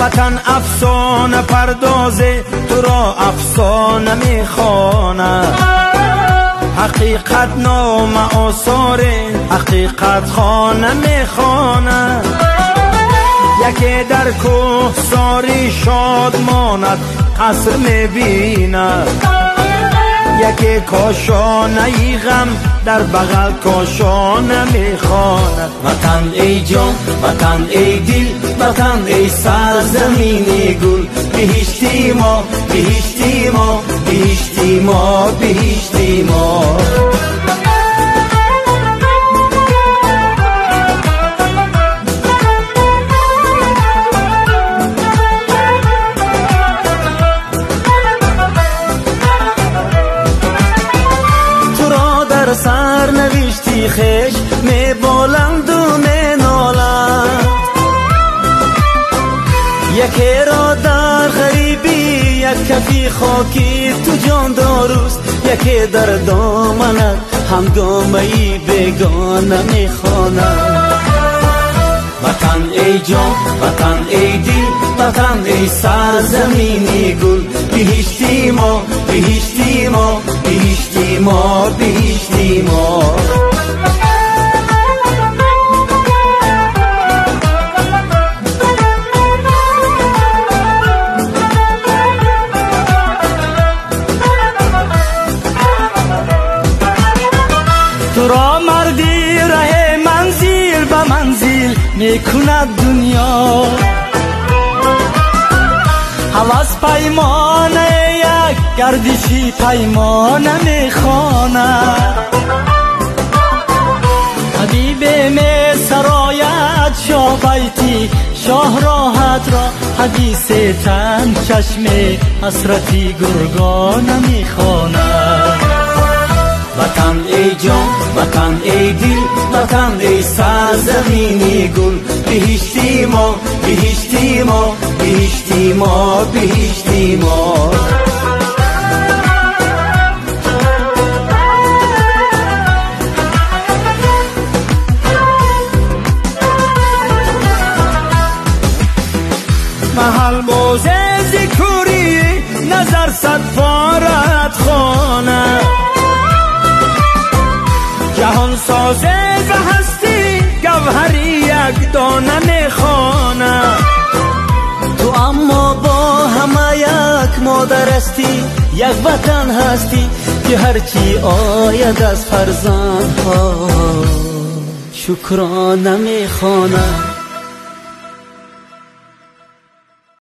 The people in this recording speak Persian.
وطن افسانه پردازه تو را افسانه میخوانه حقیقت نام آثار حقیقت خانه میخوانه یکی در کوه ساری شاد ماند قصر میبیند یکی کاشانه ای غم در بغل کاشانه میخواند وطن ای جان وطن ای دل وطن ای سرزمین گل بهشتی ما بهشتی ما بهشتی ما بهشتی ما سر نوشتی خش می بلند و می نالند یکی را در غریبی یک کفی خاکی تو جان داروست یکی در دامنت هم دامهی بگانه می خواند وطن ای جان وطن ای دل وطن ای سرزمینی گل بهشتی ما بهشتی ما بهشتی ما بهشتی ما تو را مردی ره منزل به منزل میکند دنیا حواس پیمانه یک گردشی پیمانه میخواند حبیب می سرایت شاه بیتی شاه راحت را حدیث تن چشم حسرتی گرگانه میخواند وطن ای جان وطن ای دل وطن ای سرزمینی گل بهشتی ما بهشتی ما بهشتی ما بهشتی ما محل موزه ذکری نظر صد فارت خانه جهان سازه و هستی گوهری یک دانه میخوانه تو اما با همه یک مادر هستی یک وطن هستی که هرچی آید از فرزندها شکرانه میخوانه